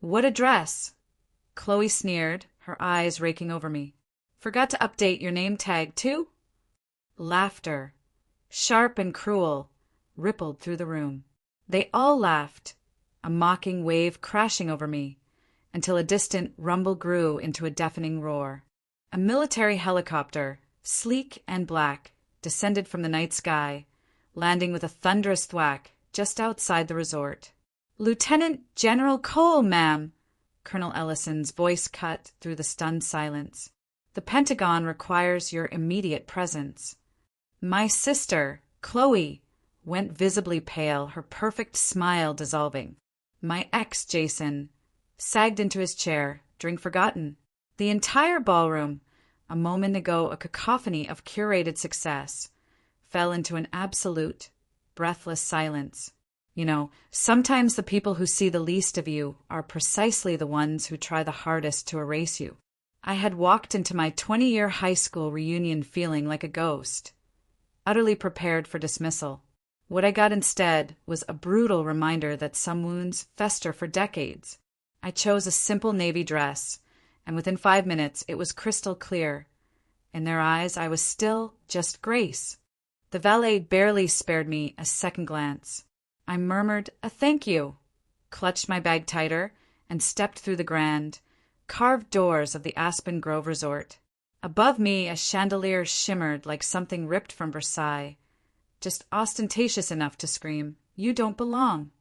What a dress! Chloe sneered, her eyes raking over me. Forgot to update your name tag, too? Laughter, sharp and cruel, rippled through the room. They all laughed, a mocking wave crashing over me, until a distant rumble grew into a deafening roar. A military helicopter, sleek and black, descended from the night sky, landing with a thunderous thwack just outside the resort. "Lieutenant General Cole, ma'am!" Colonel Ellison's voice cut through the stunned silence. "The Pentagon requires your immediate presence." My sister, Chloe, went visibly pale, her perfect smile dissolving. My ex, Jason, sagged into his chair, drink forgotten. The entire ballroom, a moment ago a cacophony of curated success, fell into an absolute, breathless silence. Sometimes the people who see the least of you are precisely the ones who try the hardest to erase you. I had walked into my 20-year high school reunion feeling like a ghost, utterly prepared for dismissal. What I got instead was a brutal reminder that some wounds fester for decades. I chose a simple navy dress, and within 5 minutes it was crystal clear. In their eyes I was still just Grace. The valet barely spared me a second glance. I murmured a thank you, clutched my bag tighter, and stepped through the grand, carved doors of the Aspen Grove Resort. Above me a chandelier shimmered like something ripped from Versailles, just ostentatious enough to scream, "You don't belong."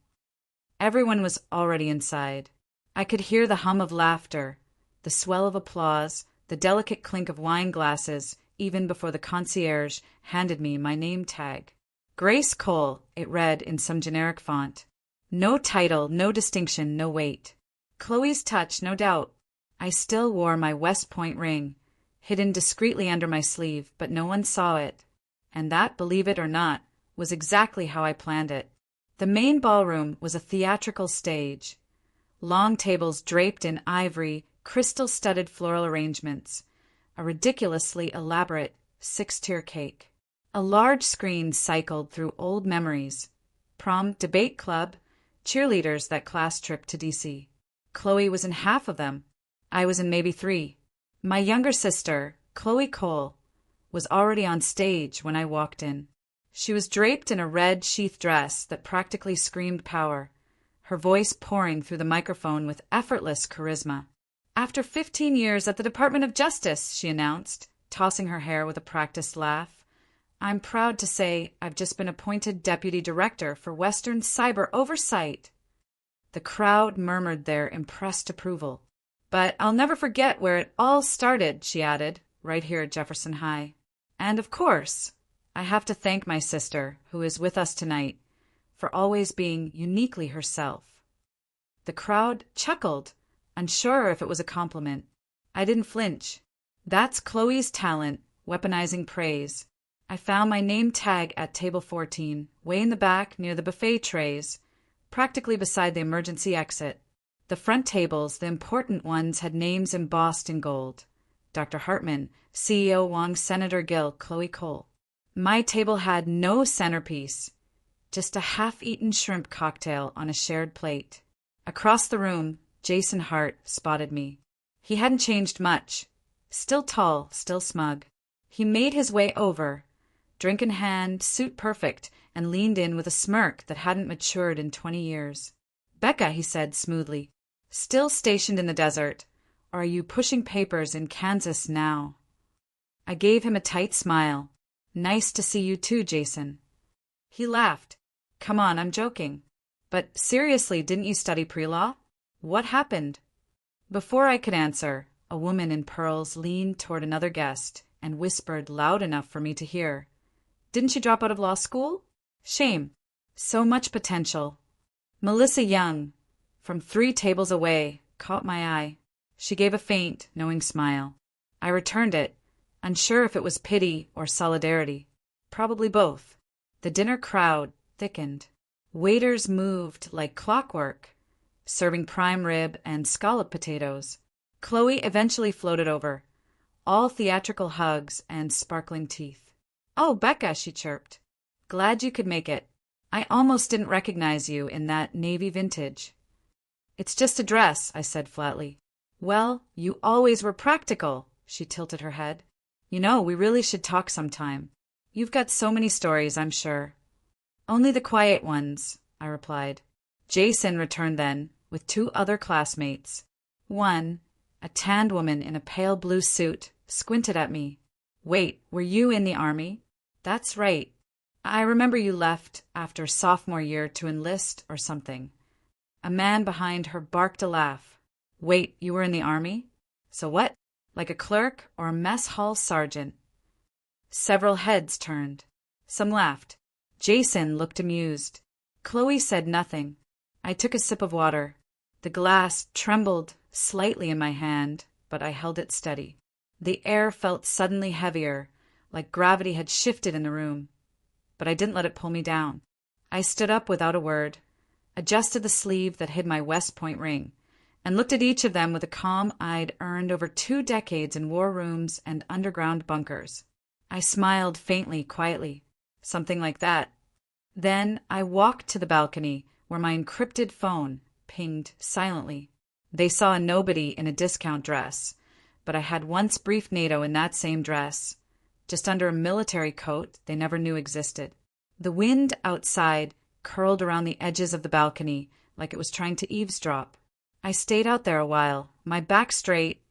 Everyone was already inside. I could hear the hum of laughter, the swell of applause, the delicate clink of wine glasses, even before the concierge handed me my name tag. Grace Cole, it read in some generic font. No title, no distinction, no weight. Chloe's touch, no doubt. I still wore my West Point ring, hidden discreetly under my sleeve, but no one saw it. And that, believe it or not, was exactly how I planned it. The main ballroom was a theatrical stage. Long tables draped in ivory, crystal-studded floral arrangements, a ridiculously elaborate 6-tier cake. A large screen cycled through old memories, prom debate club, cheerleaders that class trip to D.C. Chloe was in half of them. I was in maybe 3. My younger sister, Chloe Cole, was already on stage when I walked in. She was draped in a red sheath dress that practically screamed power, her voice pouring through the microphone with effortless charisma. "After 15 years at the Department of Justice," she announced, tossing her hair with a practiced laugh, "I'm proud to say I've just been appointed Deputy Director for Western Cyber Oversight." The crowd murmured their impressed approval. "But I'll never forget where it all started," she added, "right here at Jefferson High. And of course, I have to thank my sister, who is with us tonight, for always being uniquely herself." The crowd chuckled, unsure if it was a compliment. I didn't flinch. That's Chloe's talent, weaponizing praise. I found my name tag at table 14, way in the back near the buffet trays, practically beside the emergency exit. The front tables, the important ones, had names embossed in gold. Dr. Hartman, CEO Wong, Senator Gill, Chloe Cole. My table had no centerpiece, just a half-eaten shrimp cocktail on a shared plate. Across the room, Jason Hart spotted me. He hadn't changed much. Still tall, still smug. He made his way over, drink in hand, suit perfect, and leaned in with a smirk that hadn't matured in 20 years. "Becca," he said smoothly, "still stationed in the desert, or are you pushing papers in Kansas now?" I gave him a tight smile. "Nice to see you too, Jason." He laughed. "Come on, I'm joking. But seriously, didn't you study pre-law? What happened?" Before I could answer, a woman in pearls leaned toward another guest and whispered loud enough for me to hear, "Didn't you drop out of law school? Shame. So much potential." Melissa Young, from 3 tables away, caught my eye. She gave a faint, knowing smile. I returned it, unsure if it was pity or solidarity. Probably both. The dinner crowd thickened. Waiters moved like clockwork, serving prime rib and scallop potatoes. Chloe eventually floated over, all theatrical hugs and sparkling teeth. "Oh, Becca," she chirped. "Glad you could make it. I almost didn't recognize you in that navy vintage." It's just a dress, I said flatly. Well, you always were practical, she tilted her head. You know, we really should talk sometime. You've got so many stories, I'm sure. Only the quiet ones, I replied. Jason returned then, with 2 other classmates. One, a tanned woman in a pale blue suit, squinted at me. Wait, were you in the army? That's right. I remember you left after sophomore year to enlist or something. A man behind her barked a laugh. Wait, you were in the army? So what? Like a clerk or a mess hall sergeant? Several heads turned. Some laughed. Jason looked amused. Chloe said nothing. I took a sip of water. The glass trembled slightly in my hand, but I held it steady. The air felt suddenly heavier, like gravity had shifted in the room. But I didn't let it pull me down. I stood up without a word, adjusted the sleeve that hid my West Point ring, and looked at each of them with a calm I'd earned over 2 decades in war rooms and underground bunkers. I smiled faintly, quietly. Something like that. Then I walked to the balcony where my encrypted phone pinged silently. They saw a nobody in a discount dress, but I had once briefed NATO in that same dress, just under a military coat they never knew existed. The wind outside curled around the edges of the balcony like it was trying to eavesdrop. I stayed out there a while, my back straight,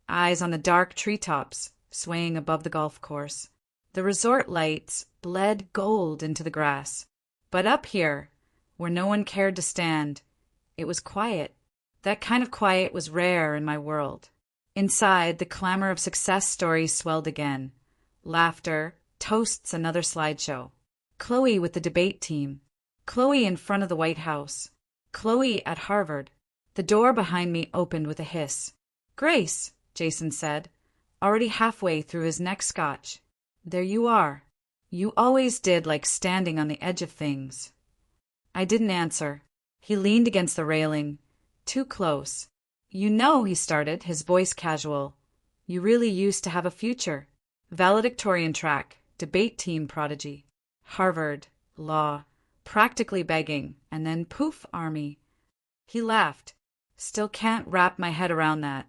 eyes on the dark treetops swaying above the golf course. The resort lights bled gold into the grass. But up here, where no one cared to stand, it was quiet. That kind of quiet was rare in my world. Inside, the clamor of success stories swelled again. Laughter, toasts, another slideshow. Chloe with the debate team. Chloe in front of the White House. Chloe at Harvard. The door behind me opened with a hiss. Grace, Jason said, already halfway through his next scotch. There you are. You always did like standing on the edge of things. I didn't answer. He leaned against the railing, too close. You know, he started, his voice casual. You really used to have a future. Valedictorian track, debate team prodigy. Harvard, law, practically begging, and then poof, army. He laughed. Still can't wrap my head around that.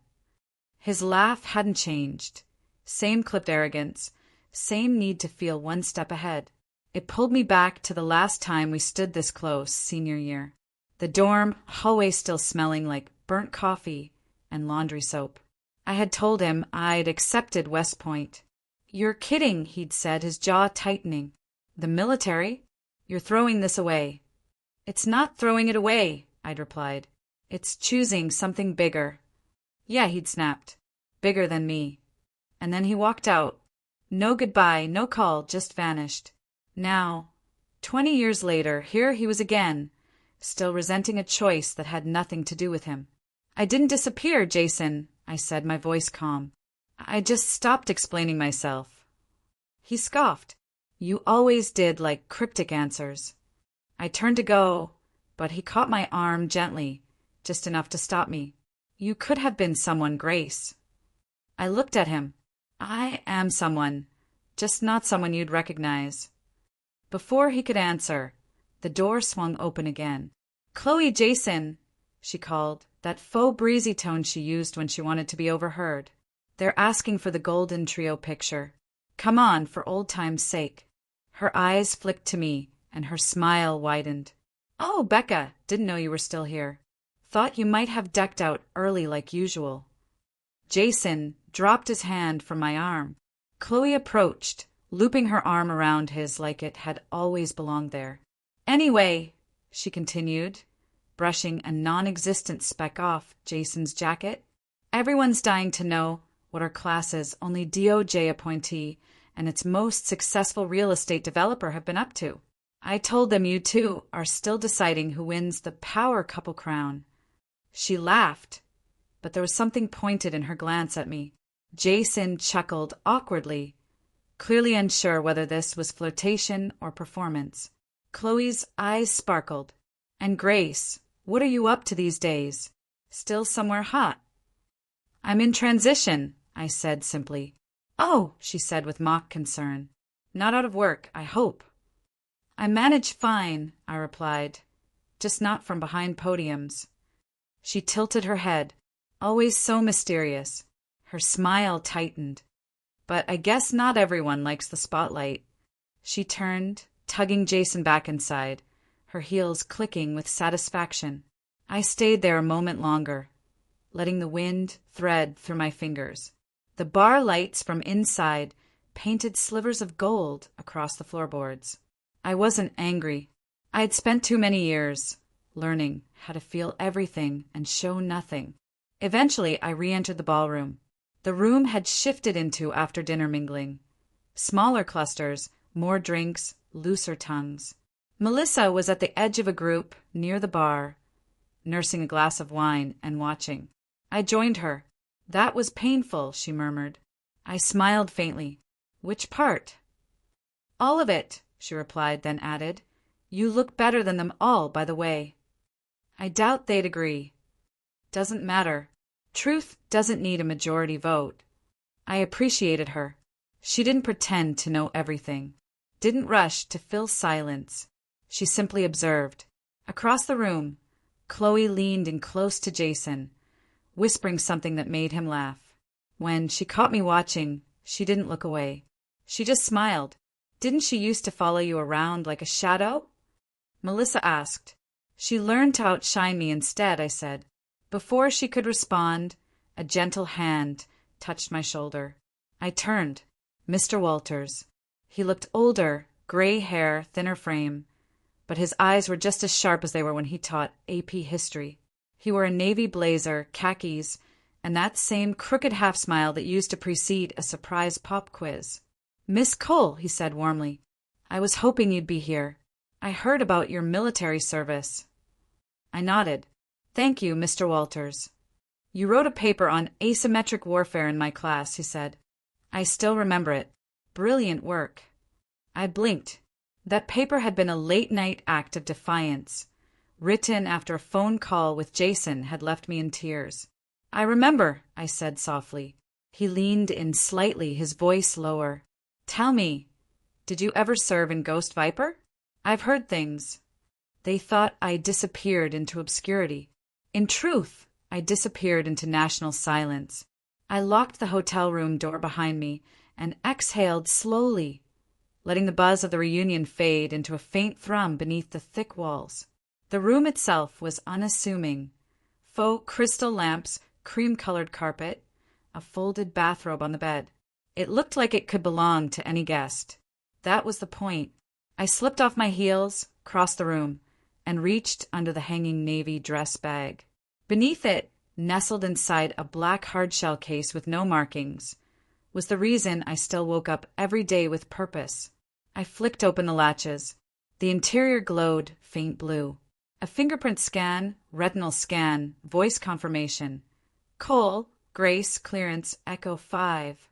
His laugh hadn't changed. Same clipped arrogance, same need to feel one step ahead. It pulled me back to the last time we stood this close, senior year. The dorm hallway still smelling like burnt coffee and laundry soap. I had told him I'd accepted West Point. You're kidding, he'd said, his jaw tightening. The military? You're throwing this away. It's not throwing it away, I'd replied. It's choosing something bigger. Yeah, he'd snapped. Bigger than me. And then he walked out. No goodbye, no call, just vanished. Now, 20 years later, here he was again, still resenting a choice that had nothing to do with him. I didn't disappear, Jason, I said, my voice calm. I just stopped explaining myself. He scoffed. You always did like cryptic answers. I turned to go, but he caught my arm gently, just enough to stop me. You could have been someone, Grace. I looked at him. I am someone, just not someone you'd recognize. Before he could answer, the door swung open again. Chloe, Jason, she called, that faux breezy tone she used when she wanted to be overheard. They're asking for the golden trio picture. Come on, for old time's sake. Her eyes flicked to me, and her smile widened. Oh, Becca, didn't know you were still here. Thought you might have ducked out early like usual. Jason dropped his hand from my arm. Chloe approached, looping her arm around his like it had always belonged there. Anyway, she continued, brushing a non-existent speck off Jason's jacket, everyone's dying to know what our class's only DOJ appointee and its most successful real estate developer have been up to. I told them you two are still deciding who wins the power couple crown. She laughed, but there was something pointed in her glance at me. Jason chuckled awkwardly, clearly unsure whether this was flirtation or performance. Chloe's eyes sparkled. And Grace, what are you up to these days? Still somewhere hot? I'm in transition, I said simply. Oh, she said with mock concern. Not out of work, I hope. I manage fine, I replied, just not from behind podiums. She tilted her head, always so mysterious. Her smile tightened. But I guess not everyone likes the spotlight. She turned, tugging Jason back inside, her heels clicking with satisfaction. I stayed there a moment longer, letting the wind thread through my fingers. The bar lights from inside painted slivers of gold across the floorboards. I wasn't angry. I had spent too many years learning how to feel everything and show nothing. Eventually, I re-entered the ballroom. The room had shifted into after-dinner mingling. Smaller clusters, more drinks, looser tongues. Melissa was at the edge of a group near the bar, nursing a glass of wine and watching. I joined her. That was painful, she murmured. I smiled faintly. Which part? All of it, she replied, then added. You look better than them all, by the way. I doubt they'd agree. Doesn't matter. Truth doesn't need a majority vote. I appreciated her. She didn't pretend to know everything. Didn't rush to fill silence. She simply observed. Across the room, Chloe leaned in close to Jason, whispering something that made him laugh. When she caught me watching, she didn't look away. She just smiled. Didn't she used to follow you around like a shadow? Melissa asked. She learned to outshine me instead, I said. Before she could respond, a gentle hand touched my shoulder. I turned. Mr. Walters. He looked older, gray hair, thinner frame, but his eyes were just as sharp as they were when he taught AP History. He wore a navy blazer, khakis, and that same crooked half-smile that used to precede a surprise pop quiz. Miss Cole, he said warmly. I was hoping you'd be here. I heard about your military service. I nodded. Thank you, Mr. Walters. You wrote a paper on asymmetric warfare in my class, he said. I still remember it. Brilliant work. I blinked. That paper had been a late-night act of defiance, written after a phone call with Jason had left me in tears. I remember, I said softly. He leaned in slightly, his voice lower. Tell me, did you ever serve in Ghost Viper? I've heard things. They thought I disappeared into obscurity. In truth, I disappeared into national silence. I locked the hotel room door behind me and exhaled slowly, letting the buzz of the reunion fade into a faint thrum beneath the thick walls. The room itself was unassuming. Faux crystal lamps, cream-colored carpet, a folded bathrobe on the bed. It looked like it could belong to any guest. That was the point. I slipped off my heels, crossed the room, and reached under the hanging navy dress bag. Beneath it, nestled inside a black hardshell case with no markings, was the reason I still woke up every day with purpose. I flicked open the latches. The interior glowed faint blue. A fingerprint scan, retinal scan, voice confirmation. Cole, Grace, clearance, Echo 5.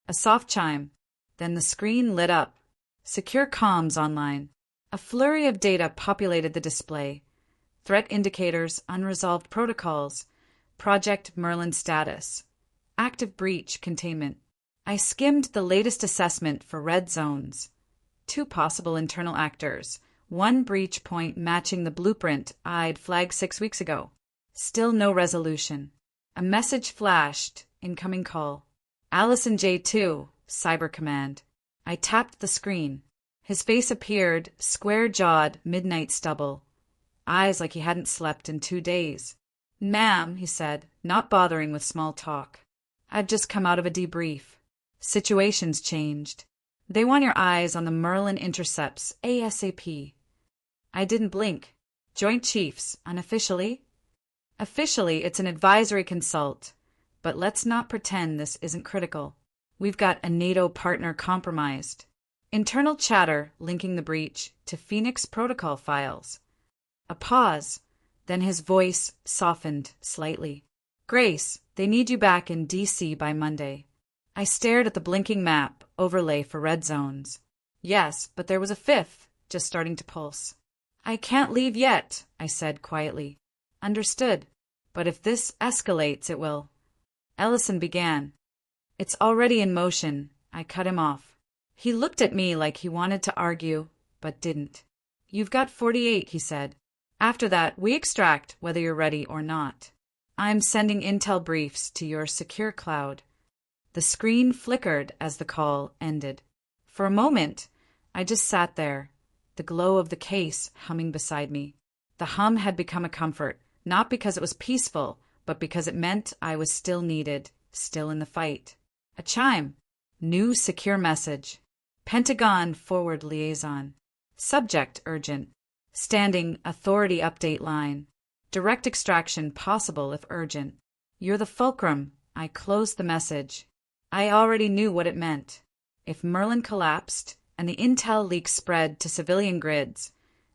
A soft chime. Then the screen lit up. Secure comms online. A flurry of data populated the display. Threat indicators, unresolved protocols, Project Merlin status, active breach containment. I skimmed the latest assessment for red zones. 2 possible internal actors, 1 breach point matching the blueprint I'd flagged 6 weeks ago. Still no resolution. A message flashed, incoming call. Allison J2, Cyber Command. I tapped the screen. His face appeared, square-jawed, midnight stubble. Eyes like he hadn't slept in 2 days. Ma'am, he said, not bothering with small talk. I've just come out of a debrief. Situation's changed. They want your eyes on the Merlin intercepts, ASAP. I didn't blink. Joint Chiefs, unofficially? Officially, it's an advisory consult, but let's not pretend this isn't critical. We've got a NATO partner compromised. Internal chatter linking the breach to Phoenix protocol files. A pause, then his voice softened slightly. Grace, they need you back in D.C. by Monday. I stared at the blinking map, overlay for red zones. Yes, but there was a 5th, just starting to pulse. I can't leave yet, I said quietly. Understood, but if this escalates, it will. Ellison began. It's already in motion, I cut him off. He looked at me like he wanted to argue, but didn't. You've got 48, he said. After that, we extract whether you're ready or not. I'm sending intel briefs to your secure cloud. The screen flickered as the call ended. For a moment, I just sat there, the glow of the case humming beside me. The hum had become a comfort, not because it was peaceful, but because it meant I was still needed, still in the fight. A chime. New secure message. Pentagon forward liaison. Subject urgent. Standing authority update line. Direct extraction possible if urgent. You're the fulcrum. I closed the message. I already knew what it meant. If Merlin collapsed and the intel leak spread to civilian grids,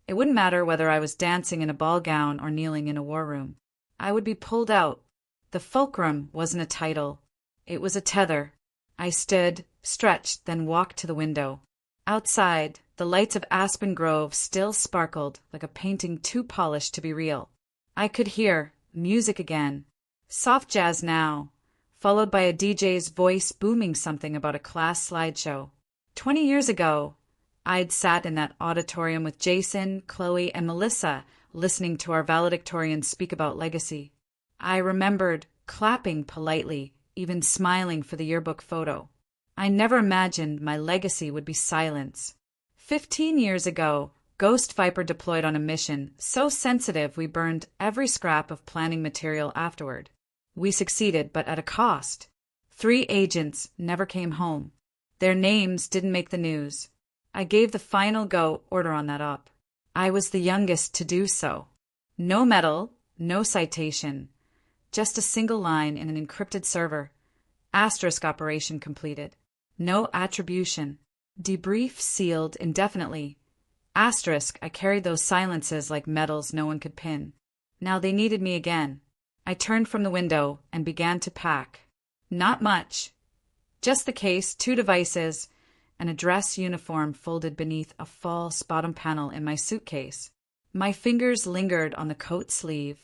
it wouldn't matter whether I was dancing in a ball gown or kneeling in a war room. I would be pulled out. The fulcrum wasn't a title. It was a tether. I stood, stretched, then walked to the window. Outside, the lights of Aspen Grove still sparkled like a painting too polished to be real. I could hear music again. Soft jazz now, followed by a DJ's voice booming something about a class slideshow. 20 years ago, I'd sat in that auditorium with Jason, Chloe, and Melissa listening to our valedictorians speak about legacy. I remembered clapping politely, even smiling for the yearbook photo. I never imagined my legacy would be silence. 15 years ago, Ghost Viper deployed on a mission so sensitive we burned every scrap of planning material afterward. We succeeded, but at a cost. 3 agents never came home. Their names didn't make the news. I gave the final go order on that op. I was the youngest to do so. No medal, no citation. Just a single line in an encrypted server. Asterisk operation completed. No attribution. Debrief sealed indefinitely. Asterisk, I carried those silences like medals no one could pin. Now they needed me again. I turned from the window and began to pack. Not much. Just the case, 2 devices, and a dress uniform folded beneath a false bottom panel in my suitcase. My fingers lingered on the coat sleeve,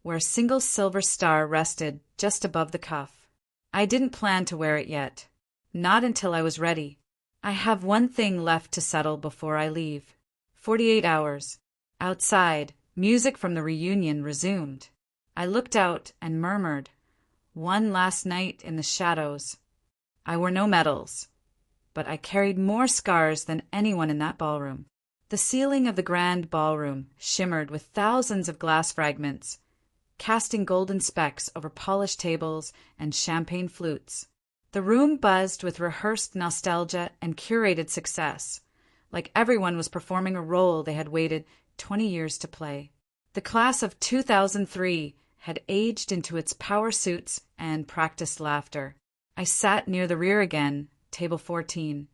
where a single silver star rested just above the cuff. I didn't plan to wear it yet. Not until I was ready. I have one thing left to settle before I leave. 48 hours. Outside, music from the reunion resumed. I looked out and murmured, "One last night in the shadows." I wore no medals, but I carried more scars than anyone in that ballroom. The ceiling of the grand ballroom shimmered with thousands of glass fragments, casting golden specks over polished tables and champagne flutes. The room buzzed with rehearsed nostalgia and curated success, like everyone was performing a role they had waited 20 years to play. The class of 2003 had aged into its power suits and practiced laughter. I sat near the rear again, table 14,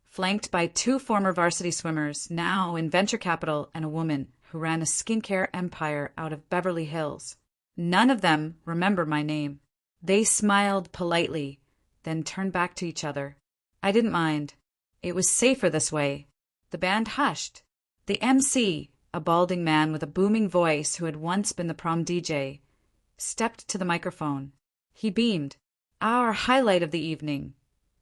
flanked by 2 former varsity swimmers, now in venture capital, and a woman who ran a skincare empire out of Beverly Hills. None of them remember my name. They smiled politely, then turned back to each other. I didn't mind. It was safer this way. The band hushed. The MC, a balding man with a booming voice who had once been the prom DJ, stepped to the microphone. He beamed. Our highlight of the evening,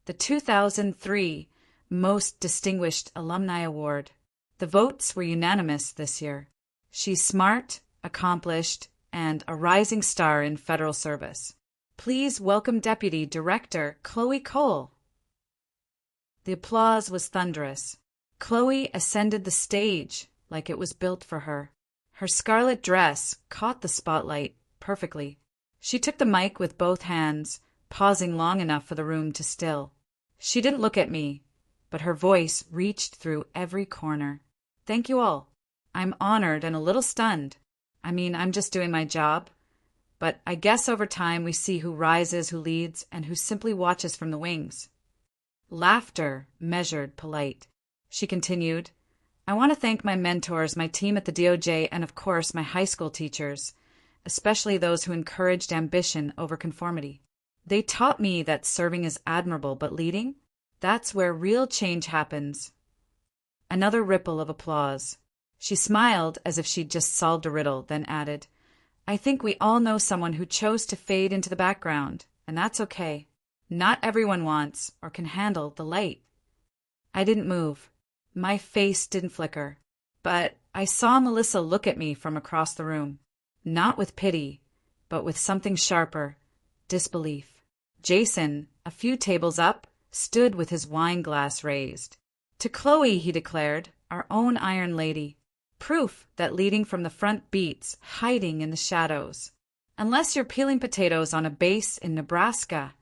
the 2003 Most Distinguished Alumni Award. The votes were unanimous this year. She's smart, accomplished, and a rising star in federal service. Please welcome Deputy Director Chloe Cole. The applause was thunderous. Chloe ascended the stage like it was built for her. Her scarlet dress caught the spotlight perfectly. She took the mic with both hands, pausing long enough for the room to still. She didn't look at me, but her voice reached through every corner. Thank you all. I'm honored and a little stunned. I mean, I'm just doing my job. But I guess over time we see who rises, who leads, and who simply watches from the wings. Laughter measured polite. She continued, I want to thank my mentors, my team at the DOJ, and of course my high school teachers, especially those who encouraged ambition over conformity. They taught me that serving is admirable, but leading? That's where real change happens. Another ripple of applause. She smiled as if she'd just solved a riddle, then added, I think we all know someone who chose to fade into the background, and that's okay. Not everyone wants or can handle the light. I didn't move. My face didn't flicker, but I saw Melissa look at me from across the room, not with pity, but with something sharper, disbelief. Jason, a few tables up, stood with his wine glass raised. To Chloe, he declared, our own Iron Lady. Proof that leading from the front beats hiding in the shadows. Unless you're peeling potatoes on a base in Nebraska.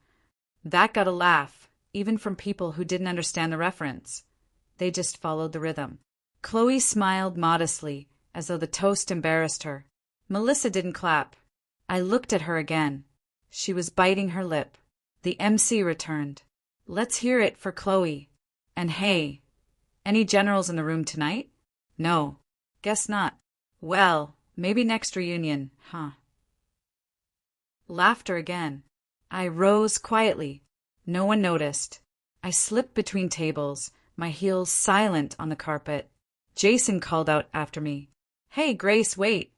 That got a laugh, even from people who didn't understand the reference. They just followed the rhythm. Chloe smiled modestly, as though the toast embarrassed her. Melissa didn't clap. I looked at her again. She was biting her lip. The MC returned. Let's hear it for Chloe. And hey, any generals in the room tonight? No. Guess not. Well, maybe next reunion, huh? Laughter again. I rose quietly. No one noticed. I slipped between tables, my heels silent on the carpet. Jason called out after me. Hey, Grace, wait.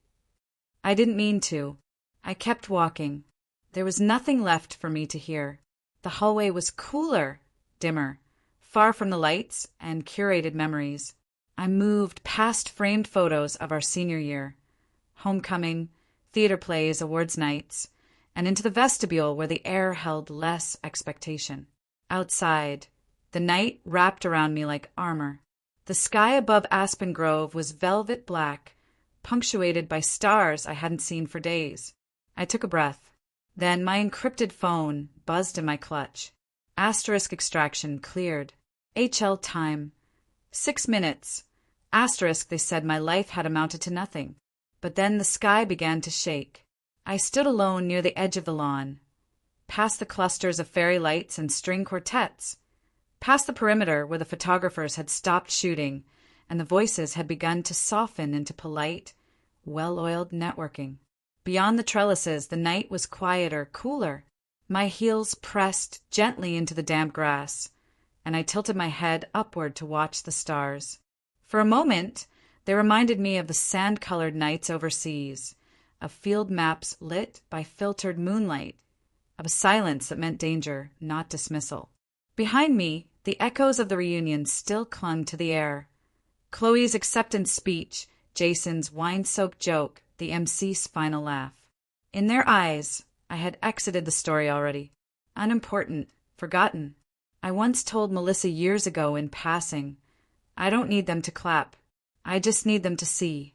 I didn't mean to. I kept walking. There was nothing left for me to hear. The hallway was cooler, dimmer, far from the lights and curated memories. I moved past framed photos of our senior year, homecoming, theater plays, awards nights, and into the vestibule where the air held less expectation. Outside, the night wrapped around me like armor. The sky above Aspen Grove was velvet black, punctuated by stars I hadn't seen for days. I took a breath. Then my encrypted phone buzzed in my clutch. Asterisk extraction cleared. HL time. 6 minutes. Asterisk, they said my life had amounted to nothing. But then the sky began to shake. I stood alone near the edge of the lawn. Past the clusters of fairy lights and string quartets. Past the perimeter where the photographers had stopped shooting and the voices had begun to soften into polite, well-oiled networking. Beyond the trellises, the night was quieter, cooler. My heels pressed gently into the damp grass, and I tilted my head upward to watch the stars. For a moment, they reminded me of the sand-colored nights overseas, of field maps lit by filtered moonlight, of a silence that meant danger, not dismissal. Behind me, the echoes of the reunion still clung to the air. Chloe's acceptance speech, Jason's wine-soaked joke, the MC's final laugh. In their eyes, I had exited the story already. Unimportant, forgotten. I once told Melissa years ago in passing, I don't need them to clap. I just need them to see.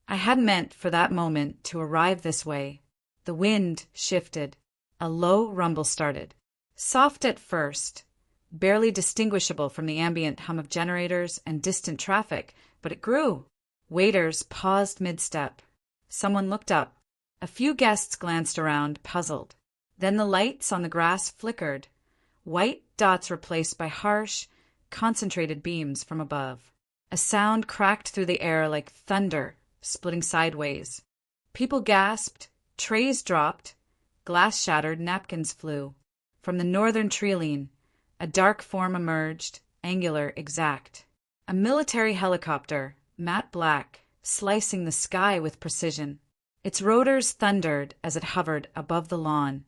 I hadn't meant for that moment to arrive this way. The wind shifted. A low rumble started. Soft at first, barely distinguishable from the ambient hum of generators and distant traffic, but it grew. Waiters paused mid-step. Someone looked up. A few guests glanced around, puzzled. Then the lights on the grass flickered, white dots replaced by harsh, concentrated beams from above. A sound cracked through the air like thunder, splitting sideways. People gasped, trays dropped, glass shattered, napkins flew. From the northern treeline, a dark form emerged, angular, exact. A military helicopter, matte black, slicing the sky with precision. Its rotors thundered as it hovered above the lawn,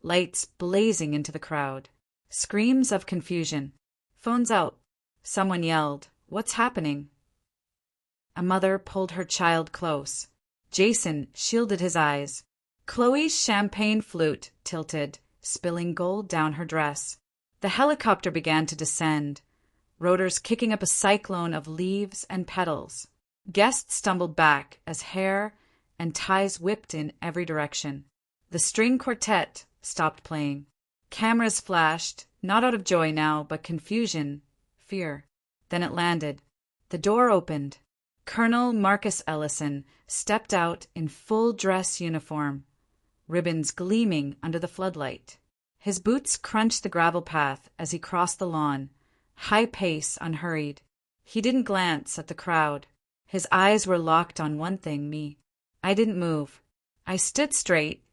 lights blazing into the crowd. Screams of confusion. Phones out. Someone yelled, "What's happening?" A mother pulled her child close. Jason shielded his eyes. Chloe's champagne flute tilted, spilling gold down her dress. The helicopter began to descend, rotors kicking up a cyclone of leaves and petals. Guests stumbled back as hair and ties whipped in every direction. The string quartet stopped playing. Cameras flashed, not out of joy now, but confusion, fear. Then it landed. The door opened. Colonel Marcus Ellison stepped out in full dress uniform, ribbons gleaming under the floodlight. His boots crunched the gravel path as he crossed the lawn, high pace, unhurried. He didn't glance at the crowd. His eyes were locked on one thing, me. I didn't move. I stood straight,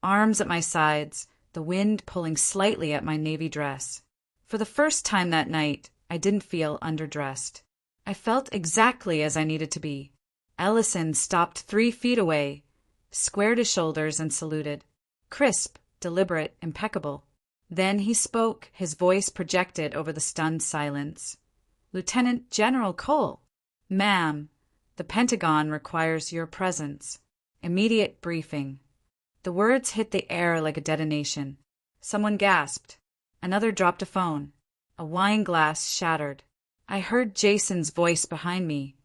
arms at my sides, the wind pulling slightly at my navy dress. For the first time that night, I didn't feel underdressed. I felt exactly as I needed to be. Ellison stopped 3 feet away, squared his shoulders and saluted. Crisp, deliberate, impeccable. Then he spoke, his voice projected over the stunned silence. "Lieutenant General Cole." "Ma'am, The Pentagon requires your presence. Immediate briefing. The words hit the air like a detonation. Someone gasped. Another dropped a phone. A wine glass shattered. I heard Jason's voice behind me,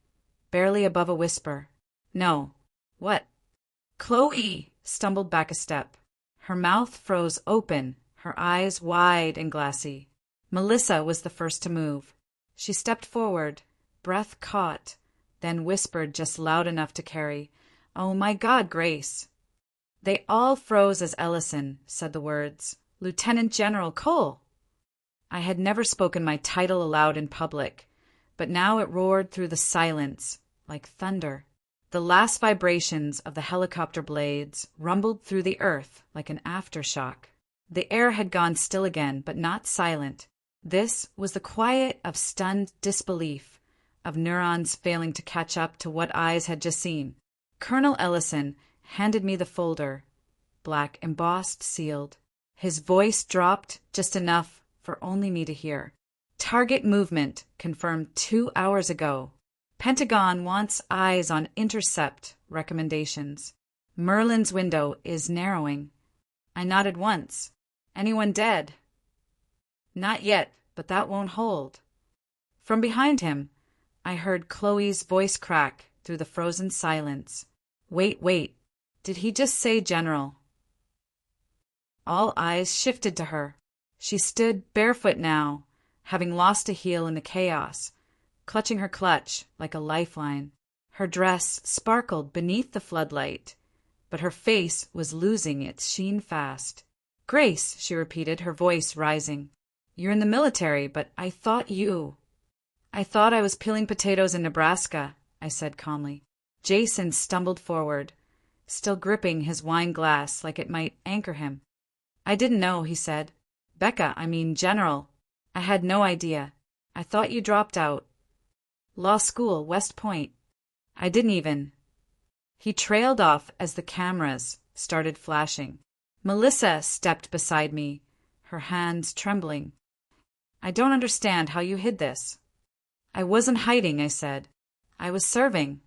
barely above a whisper. No. What? Chloe stumbled back a step. Her mouth froze open, her eyes wide and glassy. Melissa was the first to move. She stepped forward, breath caught, then whispered just loud enough to carry, "Oh my God, Grace." They all froze as Ellison said the words, "Lieutenant General Cole." I had never spoken my title aloud in public, but now it roared through the silence like thunder. The last vibrations of the helicopter blades rumbled through the earth like an aftershock. The air had gone still again, but not silent. This was the quiet of stunned disbelief, of neurons failing to catch up to what eyes had just seen. Colonel Ellison handed me the folder, black embossed, sealed. His voice dropped just enough for only me to hear. Target movement confirmed 2 hours ago. Pentagon wants eyes on intercept recommendations. Merlin's window is narrowing. I nodded once. Anyone dead? Not yet, but that won't hold. From behind him, I heard Chloe's voice crack through the frozen silence. Wait. Did he just say General? All eyes shifted to her. She stood barefoot now, having lost a heel in the chaos, clutching her clutch like a lifeline. Her dress sparkled beneath the floodlight, but her face was losing its sheen fast. "Grace," she repeated, her voice rising. "You're in the military, but I thought I was peeling potatoes in Nebraska," I said calmly. Jason stumbled forward, still gripping his wine glass like it might anchor him. "I didn't know," he said. General. I had no idea. I thought you dropped out. Law school, West Point. I didn't even." He trailed off as the cameras started flashing. Melissa stepped beside me, her hands trembling. "I don't understand how you hid this." "I wasn't hiding," I said. "I was serving."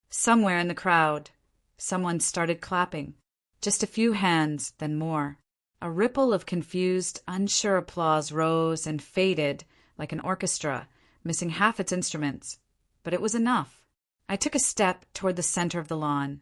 Somewhere in the crowd, someone started clapping. Just a few hands, then more. A ripple of confused, unsure applause rose and faded like an orchestra, missing half its instruments. But it was enough. I took a step toward the center of the lawn,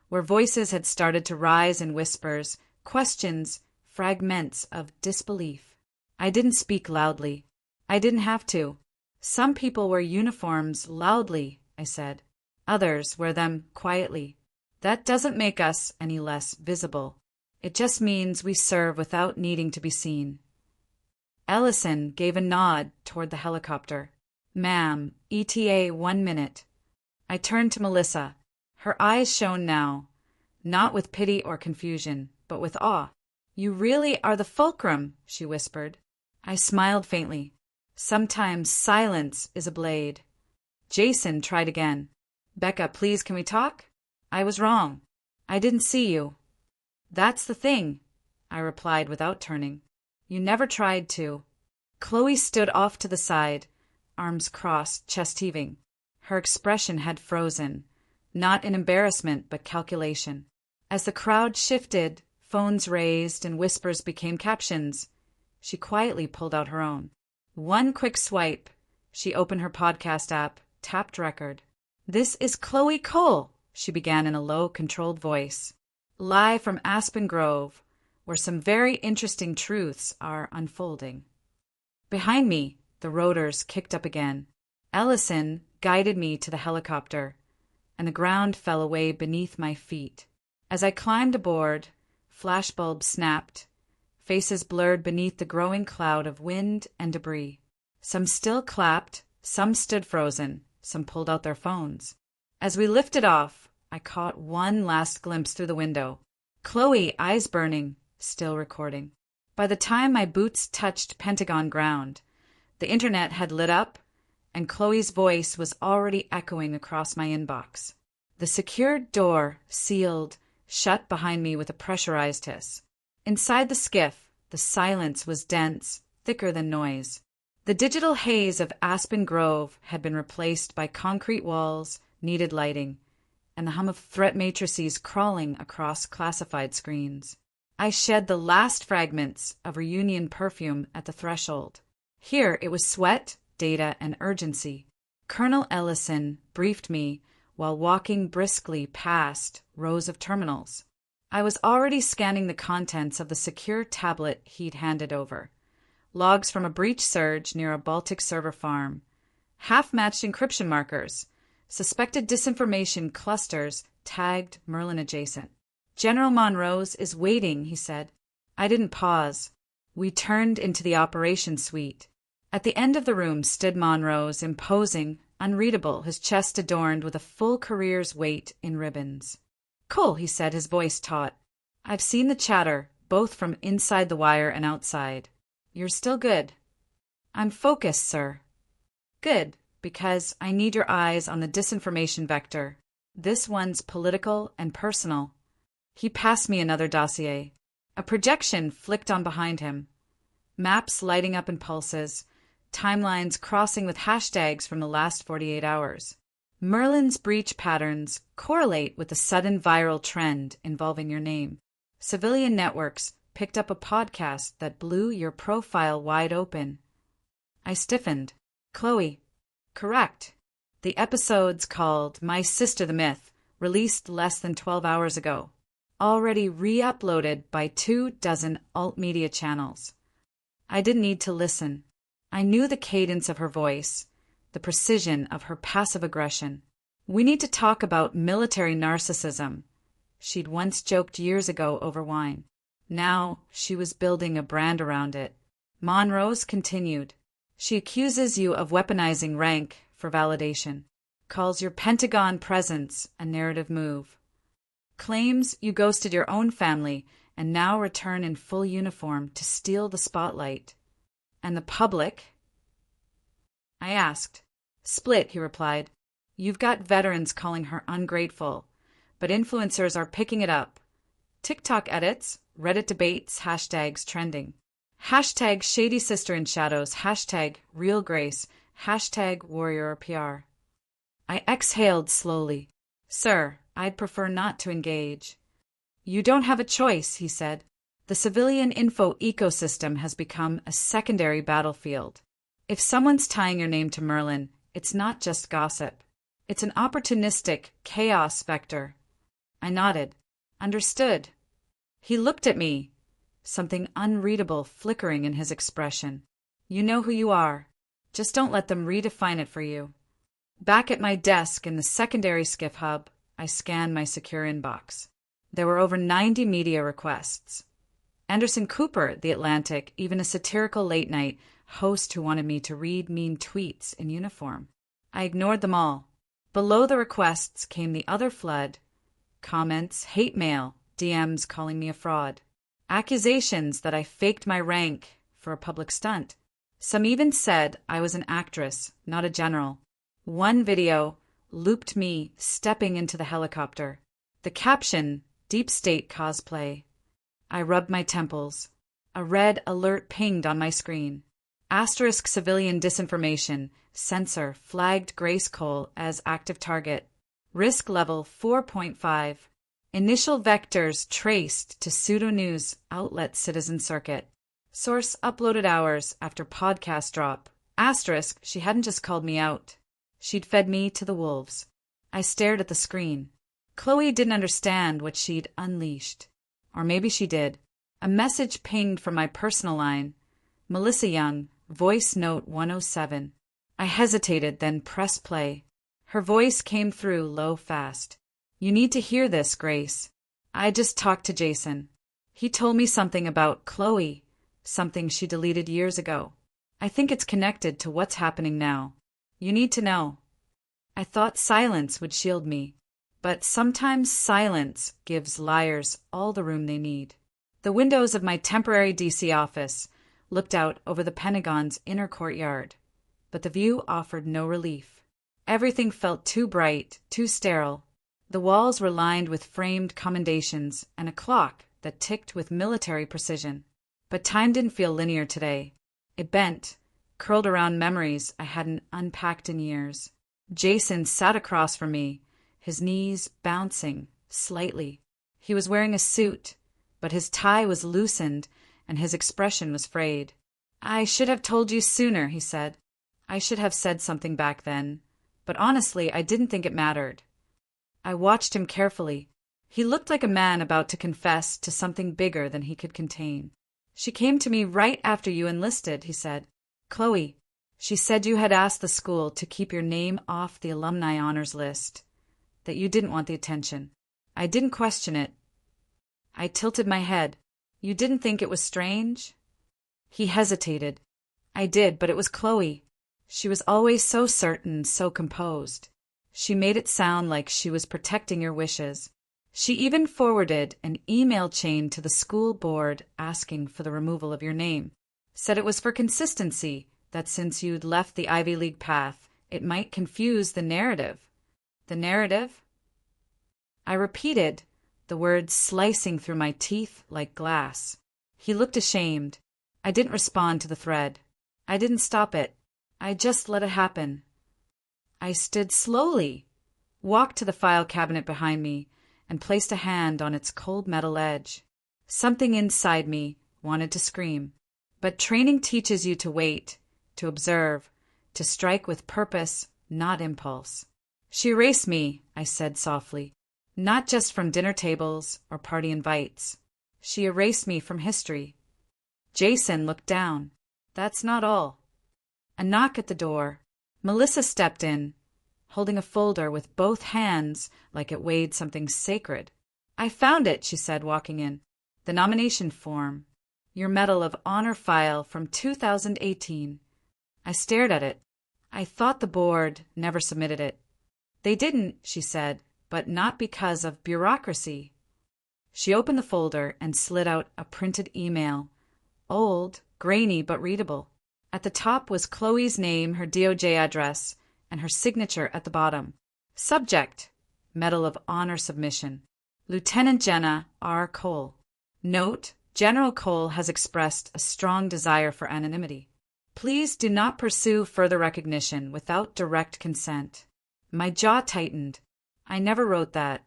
where voices had started to rise in whispers, questions, fragments of disbelief. I didn't speak loudly. I didn't have to. Some people wear uniforms loudly, I said. Others wear them quietly. That doesn't make us any less visible. It just means we serve without needing to be seen. Ellison gave a nod toward the helicopter. "Ma'am, ETA 1 minute." I turned to Melissa. Her eyes shone now, not with pity or confusion, but with awe. "You really are the fulcrum," she whispered. I smiled faintly. Sometimes silence is a blade. Jason tried again. "Becca, please, can we talk? I was wrong. I didn't see you." "That's the thing," I replied without turning. "You never tried to." Chloe stood off to the side, arms crossed, chest heaving. Her expression had frozen, not in embarrassment but calculation. As the crowd shifted, phones raised and whispers became captions, she quietly pulled out her own. One quick swipe, she opened her podcast app, tapped record. "This is Chloe Cole," she began in a low, controlled voice. "Live from Aspen Grove, where some very interesting truths are unfolding." Behind me, the rotors kicked up again. Ellison guided me to the helicopter, and the ground fell away beneath my feet. As I climbed aboard, flashbulbs snapped, faces blurred beneath the growing cloud of wind and debris. Some still clapped, some stood frozen, some pulled out their phones. As we lifted off, I caught one last glimpse through the window. Chloe, eyes burning, still recording. By the time my boots touched Pentagon ground, the internet had lit up, and Chloe's voice was already echoing across my inbox. The secured door sealed, shut behind me with a pressurized hiss. Inside the skiff, the silence was dense, thicker than noise. The digital haze of Aspen Grove had been replaced by concrete walls, needed lighting, and the hum of threat matrices crawling across classified screens. I shed the last fragments of reunion perfume at the threshold. Here it was sweat, data, and urgency. Colonel Ellison briefed me while walking briskly past rows of terminals. I was already scanning the contents of the secure tablet he'd handed over. Logs from a breach surge near a Baltic server farm. Half-matched encryption markers. Suspected disinformation clusters tagged Merlin adjacent. General Monrose is waiting, he said. I didn't pause. We turned into the operations suite. At the end of the room stood Monrose, imposing, unreadable, his chest adorned with a full career's weight in ribbons. Cole, he said, his voice taut. I've seen the chatter, both from inside the wire and outside. You're still good. I'm focused, sir. Good, because I need your eyes on the disinformation vector. This one's political and personal. He passed me another dossier. A projection flicked on behind him. Maps lighting up in pulses, timelines crossing with hashtags from the last 48 hours. Merlin's breach patterns correlate with the sudden viral trend involving your name. Civilian networks picked up a podcast that blew your profile wide open. I stiffened. Chloe. Correct. The episode's called My Sister the Myth, released less than 12 hours ago. Already re-uploaded by 24 alt media channels. I didn't need to listen. I knew the cadence of her voice, the precision of her passive aggression. We need to talk about military narcissism. She'd once joked years ago over wine. Now she was building a brand around it. Monrose continued. She accuses you of weaponizing rank for validation. Calls your Pentagon presence a narrative move. Claims you ghosted your own family and now return in full uniform to steal the spotlight. And the public? I asked. Split, he replied. You've got veterans calling her ungrateful, but influencers are picking it up. TikTok edits, Reddit debates, hashtags trending. Hashtag shady sister in shadows, hashtag real grace, hashtag warrior PR. I exhaled slowly. Sir, I'd prefer not to engage. You don't have a choice, he said. The civilian info ecosystem has become a secondary battlefield. If someone's tying your name to Merlin, it's not just gossip. It's an opportunistic chaos vector. I nodded. Understood. He looked at me, something unreadable flickering in his expression. You know who you are. Just don't let them redefine it for you. Back at my desk in the secondary skiff hub, I scanned my secure inbox. There were over 90 media requests. Anderson Cooper, The Atlantic, even a satirical late-night host who wanted me to read mean tweets in uniform. I ignored them all. Below the requests came the other flood. Comments, hate mail, DMs calling me a fraud. Accusations that I faked my rank for a public stunt. Some even said I was an actress, not a general. One video looped me stepping into the helicopter. The caption, Deep State cosplay. I rubbed my temples. A red alert pinged on my screen. Asterisk civilian disinformation. Censor flagged Grace Cole as active target. Risk level 4.5. Initial vectors traced to pseudo-news outlet Citizen Circuit. Source uploaded hours after podcast drop. Asterisk, she hadn't just called me out. She'd fed me to the wolves. I stared at the screen. Chloe didn't understand what she'd unleashed. Or maybe she did. A message pinged from my personal line. Melissa Young, voice note 107. I hesitated, then pressed play. Her voice came through low fast. You need to hear this, Grace. I just talked to Jason. He told me something about Chloe, something she deleted years ago. I think it's connected to what's happening now. You need to know. I thought silence would shield me, but sometimes silence gives liars all the room they need. The windows of my temporary DC office looked out over the Pentagon's inner courtyard, but the view offered no relief. Everything felt too bright, too sterile. The walls were lined with framed commendations and a clock that ticked with military precision. But time didn't feel linear today. It bent, curled around memories I hadn't unpacked in years. Jason sat across from me, his knees bouncing slightly. He was wearing a suit, but his tie was loosened and his expression was frayed. "I should have told you sooner," he said. "I should have said something back then, but honestly, I didn't think it mattered." I watched him carefully. He looked like a man about to confess to something bigger than he could contain. "She came to me right after you enlisted," he said. "Chloe, she said you had asked the school to keep your name off the alumni honors list, that you didn't want the attention." I didn't question it. I tilted my head. "You didn't think it was strange?" He hesitated. "I did, but it was Chloe. She was always so certain, so composed. She made it sound like she was protecting your wishes. She even forwarded an email chain to the school board asking for the removal of your name. Said it was for consistency, that since you'd left the Ivy League path, it might confuse the narrative." "The narrative?" I repeated, the words slicing through my teeth like glass. He looked ashamed. I didn't respond to the thread. I didn't stop it. I just let it happen. I stood slowly, walked to the file cabinet behind me, and placed a hand on its cold metal edge. Something inside me wanted to scream. But training teaches you to wait, to observe, to strike with purpose, not impulse. "She erased me," I said softly. "Not just from dinner tables or party invites. She erased me from history." Jason looked down. "That's not all." A knock at the door. Melissa stepped in, holding a folder with both hands like it weighed something sacred. "I found it," she said, walking in. "The nomination form. Your Medal of Honor file from 2018. I stared at it. "I thought the board never submitted it." "They didn't," she said, "but not because of bureaucracy." She opened the folder and slid out a printed email. Old, grainy, but readable. At the top was Chloe's name, her DOJ address, and her signature at the bottom. Subject: Medal of Honor submission. Lieutenant Jenna R. Cole. Note: General Cole has expressed a strong desire for anonymity. Please do not pursue further recognition without direct consent. My jaw tightened. I never wrote that.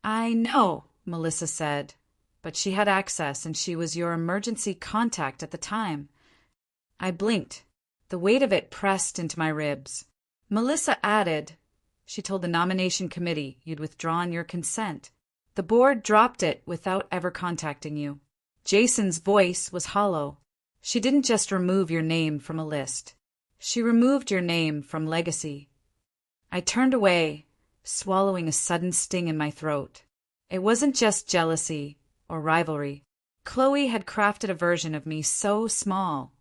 "I know," Melissa said, "but she had access and she was your emergency contact at the time." I blinked. The weight of it pressed into my ribs. Melissa added, "She told the nomination committee you'd withdrawn your consent. The board dropped it without ever contacting you." Jason's voice was hollow. "She didn't just remove your name from a list. She removed your name from legacy." I turned away, swallowing a sudden sting in my throat. It wasn't just jealousy or rivalry. Chloe had crafted a version of me so small,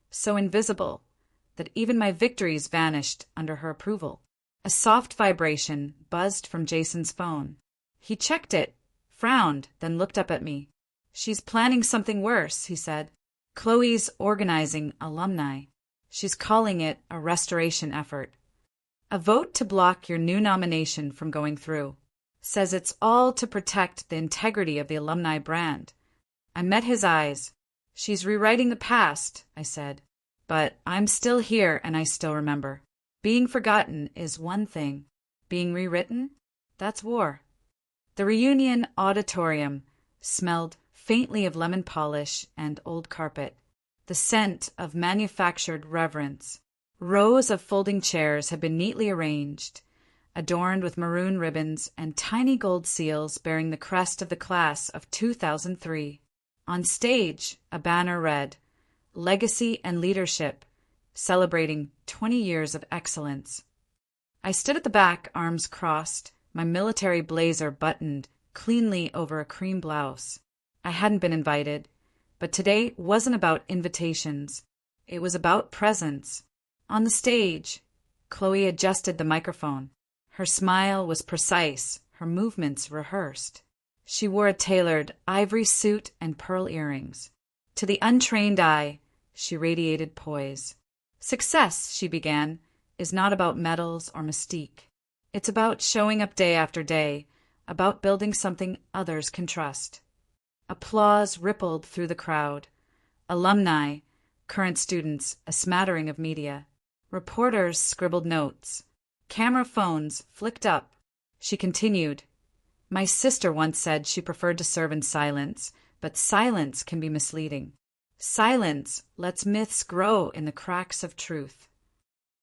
so invisible, that even my victories vanished under her approval. A soft vibration buzzed from Jason's phone. He checked it, frowned, then looked up at me. "She's planning something worse," he said. "Chloe's organizing alumni. She's calling it a restoration effort. A vote to block your new nomination from going through. Says it's all to protect the integrity of the alumni brand." I met his eyes. "She's rewriting the past," I said. "But I'm still here and I still remember. Being forgotten is one thing. Being rewritten? That's war." The reunion auditorium smelled faintly of lemon polish and old carpet, the scent of manufactured reverence. Rows of folding chairs had been neatly arranged, adorned with maroon ribbons and tiny gold seals bearing the crest of the class of 2003. On stage, a banner read, "Legacy and Leadership, celebrating 20 years of excellence." I stood at the back, arms crossed, my military blazer buttoned cleanly over a cream blouse. I hadn't been invited, but today wasn't about invitations. It was about presence. On the stage, Chloe adjusted the microphone. Her smile was precise, her movements rehearsed. She wore a tailored ivory suit and pearl earrings. To the untrained eye, she radiated poise. "Success," she began, "is not about medals or mystique. It's about showing up day after day, about building something others can trust." Applause rippled through the crowd. Alumni, current students, a smattering of media. Reporters scribbled notes. Camera phones flicked up. She continued, "My sister once said she preferred to serve in silence, but silence can be misleading. Silence lets myths grow in the cracks of truth."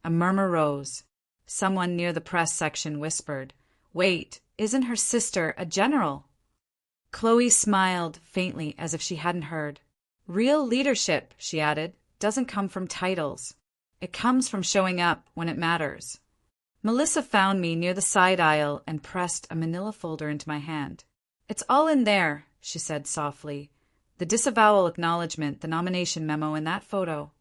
A murmur rose. Someone near the press section whispered, "Wait, isn't her sister a general?" Chloe smiled faintly as if she hadn't heard. "Real leadership," she added, "doesn't come from titles. It comes from showing up when it matters." Melissa found me near the side aisle and pressed a manila folder into my hand. "It's all in there," she said softly. "The disavowal acknowledgement, the nomination memo, and that photo."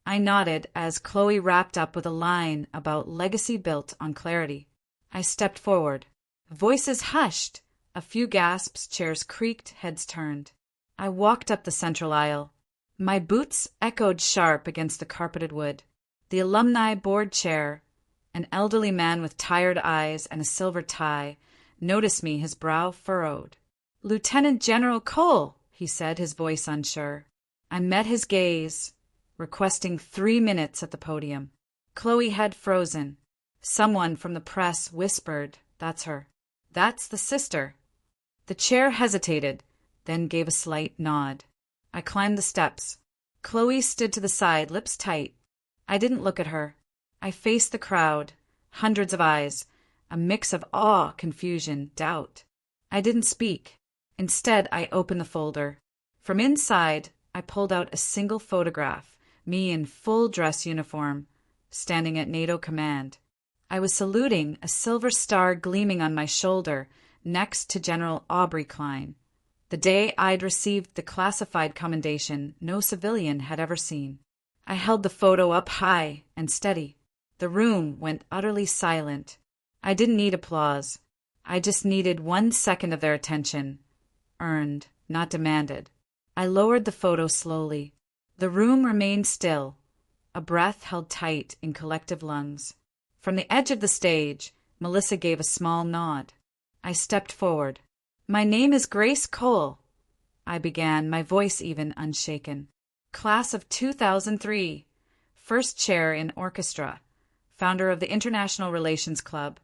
I nodded as Chloe wrapped up with a line about legacy built on clarity. I stepped forward. Voices hushed. A few gasps, chairs creaked, heads turned. I walked up the central aisle. My boots echoed sharp against the carpeted wood. The alumni board chair, an elderly man with tired eyes and a silver tie, noticed me, his brow furrowed. "Lieutenant General Cole," he said, his voice unsure. I met his gaze, requesting 3 minutes at the podium. Chloe had frozen. Someone from the press whispered, "That's her. That's the sister." The chair hesitated, then gave a slight nod. I climbed the steps. Chloe stood to the side, lips tight. I didn't look at her. I faced the crowd, hundreds of eyes, a mix of awe, confusion, doubt. I didn't speak. Instead, I opened the folder. From inside, I pulled out a single photograph, me in full dress uniform, standing at NATO command. I was saluting, a silver star gleaming on my shoulder, next to General Aubrey Klein. The day I'd received the classified commendation no civilian had ever seen. I held the photo up high and steady. The room went utterly silent. I didn't need applause. I just needed 1 second of their attention. Earned, not demanded. I lowered the photo slowly. The room remained still, a breath held tight in collective lungs. From the edge of the stage, Melissa gave a small nod. I stepped forward. "My name is Grace Cole," I began, my voice even unshaken. "Class of 2003, first chair in orchestra, founder of the International Relations Club,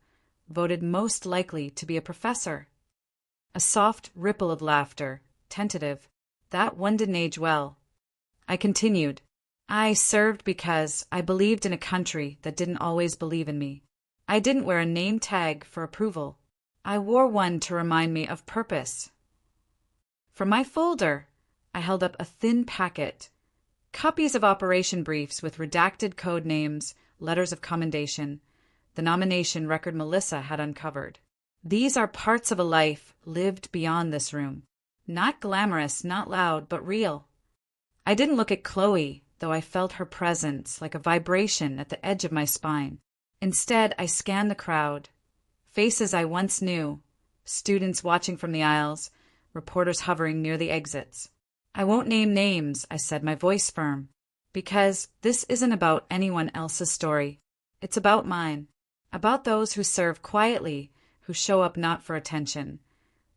voted most likely to be a professor." A soft ripple of laughter, tentative. That one didn't age well. I continued. "I served because I believed in a country that didn't always believe in me. I didn't wear a name tag for approval. I wore one to remind me of purpose." From my folder, I held up a thin packet. Copies of operation briefs with redacted code names, letters of commendation, the nomination record Melissa had uncovered. These are parts of a life lived beyond this room. Not glamorous, not loud, but real. I didn't look at Chloe, though I felt her presence like a vibration at the edge of my spine. Instead, I scanned the crowd. Faces I once knew, students watching from the aisles, reporters hovering near the exits. "I won't name names," I said, my voice firm, "because this isn't about anyone else's story. It's about mine, about those who serve quietly, who show up not for attention,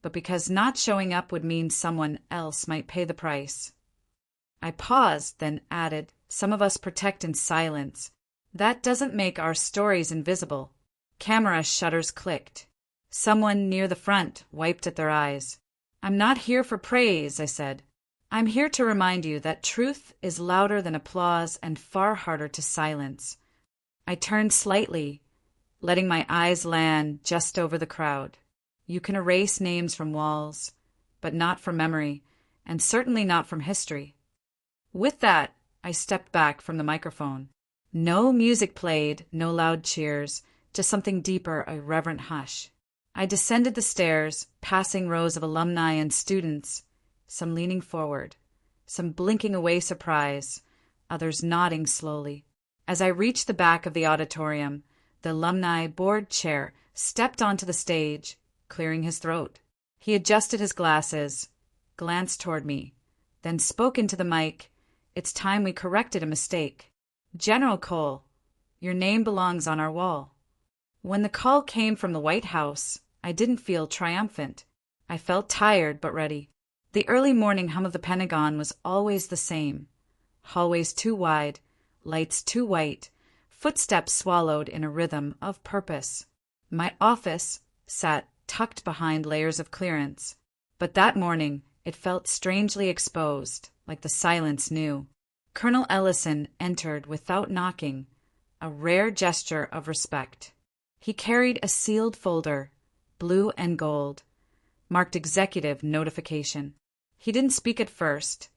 but because not showing up would mean someone else might pay the price." I paused, then added, "Some of us protect in silence. That doesn't make our stories invisible." Camera shutters clicked. Someone near the front wiped at their eyes. "I'm not here for praise," I said. "I'm here to remind you that truth is louder than applause and far harder to silence." I turned slightly, letting my eyes land just over the crowd. You can erase names from walls, but not from memory, and certainly not from history. With that, I stepped back from the microphone. No music played, no loud cheers, just something deeper, a reverent hush. I descended the stairs, passing rows of alumni and students, some leaning forward, some blinking away surprise, others nodding slowly. As I reached the back of the auditorium, the alumni board chair stepped onto the stage, clearing his throat. He adjusted his glasses, glanced toward me, then spoke into the mic. "It's time we corrected a mistake. General Cole, your name belongs on our wall." When the call came from the White House, I didn't feel triumphant. I felt tired but ready. The early morning hum of the Pentagon was always the same. Hallways too wide, lights too white, Footsteps swallowed in a rhythm of purpose. My office sat tucked behind layers of clearance, but that morning it felt strangely exposed, like the silence knew. Colonel Ellison entered without knocking, a rare gesture of respect. He carried a sealed folder, blue and gold, marked executive notification. He didn't speak at first,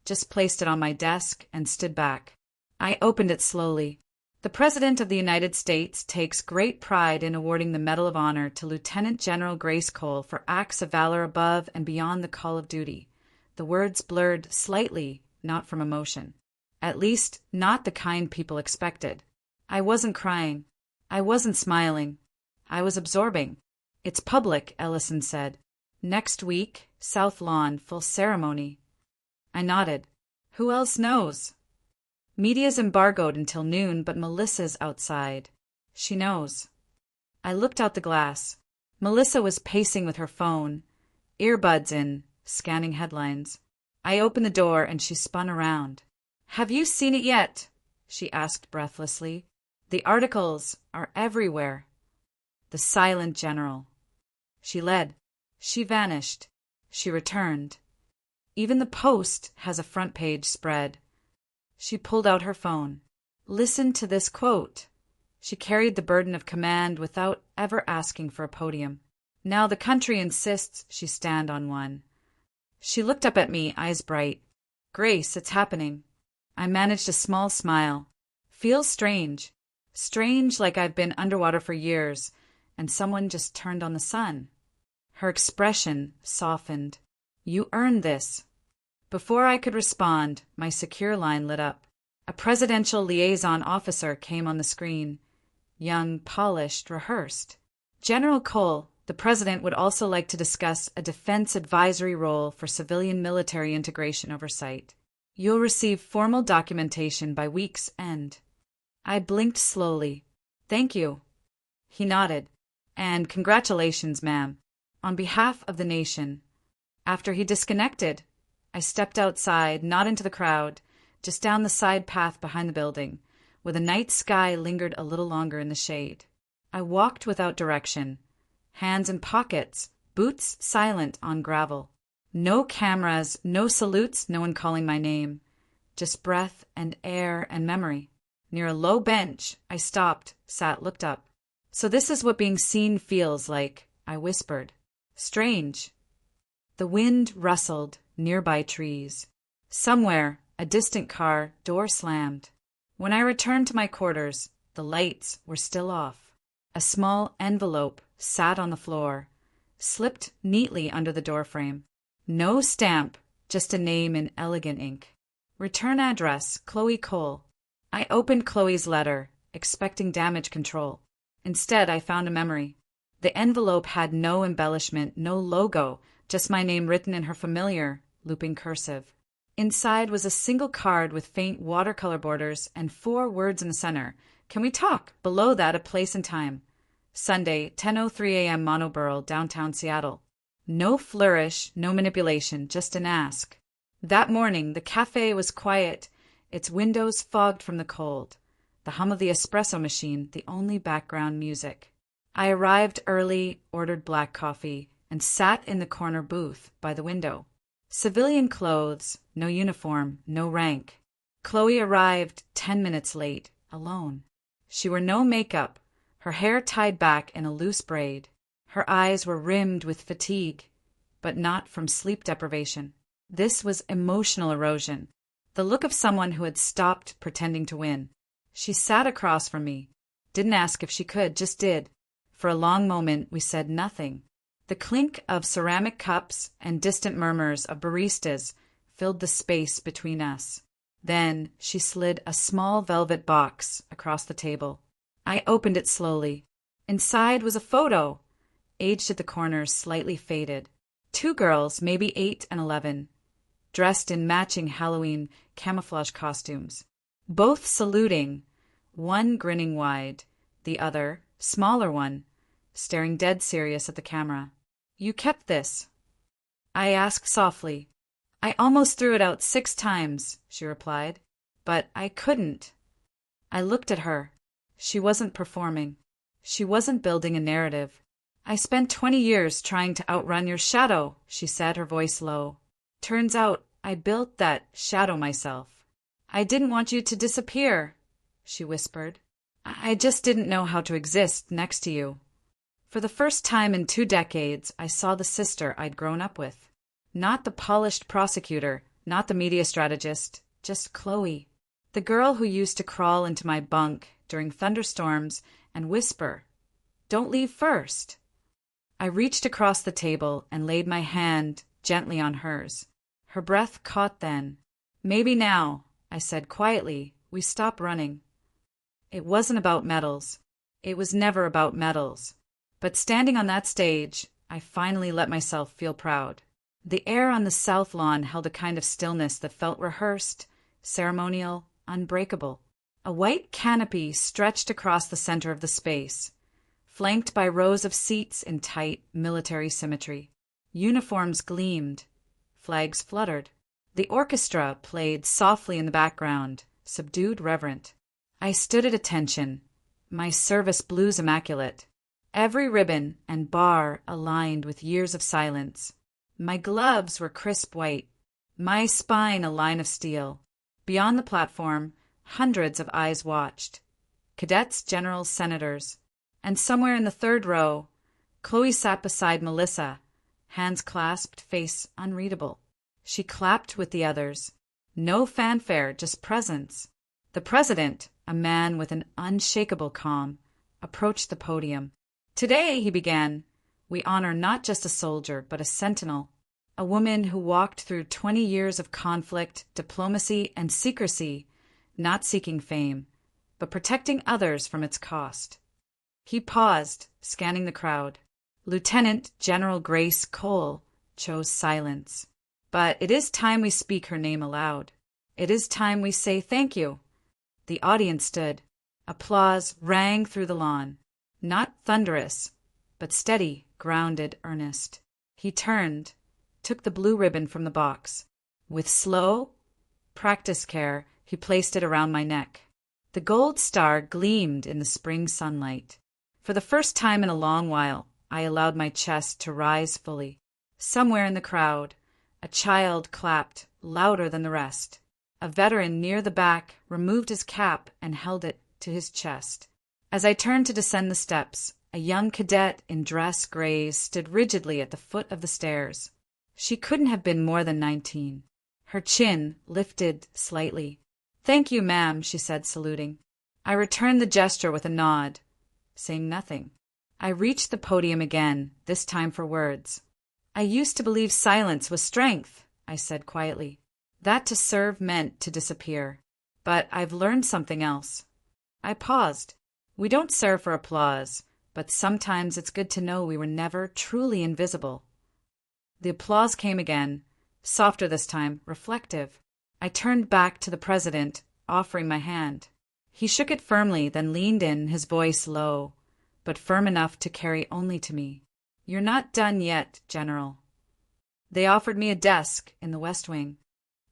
just placed it on my desk and stood back. I opened it slowly. The President of the United States takes great pride in awarding the Medal of Honor to Lieutenant General Grace Cole for acts of valor above and beyond the call of duty. The words blurred slightly, not from emotion. At least, not the kind people expected. I wasn't crying. I wasn't smiling. I was absorbing. It's public, Ellison said. Next week, South Lawn, full ceremony. I nodded. Who else knows? Media's embargoed until noon, but Melissa's outside. She knows. I looked out the glass. Melissa was pacing with her phone, earbuds in, scanning headlines. I opened the door and she spun around. Have you seen it yet? She asked breathlessly. The articles are everywhere. The silent general. She led. She vanished. She returned. Even the Post has a front page spread. She pulled out her phone. Listen to this quote. She carried the burden of command without ever asking for a podium. Now the country insists she stand on one. She looked up at me, eyes bright. Grace, it's happening. I managed a small smile. Feels strange. Strange, like I've been underwater for years, and someone just turned on the sun. Her expression softened. You earned this. Before I could respond, my secure line lit up. A presidential liaison officer came on the screen. Young, polished, rehearsed. General Cole, the president would also like to discuss a defense advisory role for civilian-military integration oversight. You'll receive formal documentation by week's end. I blinked slowly. Thank you. He nodded. And congratulations, ma'am. On behalf of the nation. After he disconnected, I stepped outside, not into the crowd, just down the side path behind the building, where the night sky lingered a little longer in the shade. I walked without direction, hands in pockets, boots silent on gravel. No cameras, no salutes, no one calling my name. Just breath and air and memory. Near a low bench, I stopped, sat, looked up. So this is what being seen feels like, I whispered. Strange. The wind rustled. Nearby trees. Somewhere, a distant car, door slammed. When I returned to my quarters, the lights were still off. A small envelope sat on the floor, slipped neatly under the doorframe. No stamp, just a name in elegant ink. Return address, Chloe Cole. I opened Chloe's letter, expecting damage control. Instead, I found a memory. The envelope had no embellishment, no logo, just my name written in her familiar, looping cursive. Inside was a single card with faint watercolor borders and 4 words in the center. Can we talk? Below that, a place and time. Sunday, 10:03 a.m. Monoborough, downtown Seattle. No flourish, no manipulation, just an ask. That morning, the cafe was quiet, its windows fogged from the cold. The hum of the espresso machine, the only background music. I arrived early, ordered black coffee, and sat in the corner booth by the window. Civilian clothes, no uniform, no rank. Chloe arrived 10 minutes late, alone. She wore no makeup, her hair tied back in a loose braid. Her eyes were rimmed with fatigue, but not from sleep deprivation. This was emotional erosion, the look of someone who had stopped pretending to win. She sat across from me, didn't ask if she could, just did. For a long moment, we said nothing. The clink of ceramic cups and distant murmurs of baristas filled the space between us. Then she slid a small velvet box across the table. I opened it slowly. Inside was a photo, aged at the corners, slightly faded. 2 girls, maybe 8 and 11, dressed in matching Halloween camouflage costumes. Both saluting, one grinning wide, the other, smaller one, staring dead serious at the camera. You kept this? I asked softly. I almost threw it out 6 times, she replied. But I couldn't. I looked at her. She wasn't performing. She wasn't building a narrative. "I spent 20 years trying to outrun your shadow," she said, her voice low. "Turns out I built that shadow myself." "I didn't want you to disappear," she whispered. "I just didn't know how to exist next to you." For the first time in 2 decades, I saw the sister I'd grown up with. Not the polished prosecutor, not the media strategist, just Chloe. The girl who used to crawl into my bunk during thunderstorms and whisper, "Don't leave first." I reached across the table and laid my hand gently on hers. Her breath caught then. "Maybe now," I said quietly, "we stop running." It wasn't about medals. It was never about medals. But standing on that stage, I finally let myself feel proud. The air on the south lawn held a kind of stillness that felt rehearsed, ceremonial, unbreakable. A white canopy stretched across the center of the space, flanked by rows of seats in tight military symmetry. Uniforms gleamed. Flags fluttered. The orchestra played softly in the background, subdued, reverent. I stood at attention, my service blues immaculate, every ribbon and bar aligned with years of silence. My gloves were crisp white, my spine a line of steel. Beyond the platform, hundreds of eyes watched. Cadets, generals, senators. And somewhere in the third row, Chloe sat beside Melissa, hands clasped, face unreadable. She clapped with the others. No fanfare, just presence. The president, a man with an unshakable calm, approached the podium. "Today," he began, "we honor not just a soldier, but a sentinel, a woman who walked through 20 years of conflict, diplomacy, and secrecy, not seeking fame, but protecting others from its cost." He paused, scanning the crowd. Lieutenant General Grace Cole chose silence. "But it is time we speak her name aloud. It is time we say thank you." The audience stood. Applause rang through the lawn. Not thunderous, but steady, grounded, earnest. He turned, took the blue ribbon from the box. With slow, practiced care, he placed it around my neck. The gold star gleamed in the spring sunlight. For the first time in a long while, I allowed my chest to rise fully. Somewhere in the crowd, a child clapped louder than the rest. A veteran near the back removed his cap and held it to his chest. As I turned to descend the steps, a young cadet in dress grays stood rigidly at the foot of the stairs. She couldn't have been more than 19. Her chin lifted slightly. "Thank you, ma'am," she said, saluting. I returned the gesture with a nod, saying nothing. I reached the podium again, this time for words. "I used to believe silence was strength," I said quietly. That to serve meant to disappear. But I've learned something else. I paused. We don't serve for applause, but sometimes it's good to know we were never truly invisible. The applause came again, softer this time, reflective. I turned back to the president, offering my hand. He shook it firmly, then leaned in, his voice low, but firm enough to carry only to me. "You're not done yet, General." They offered me a desk in the West Wing.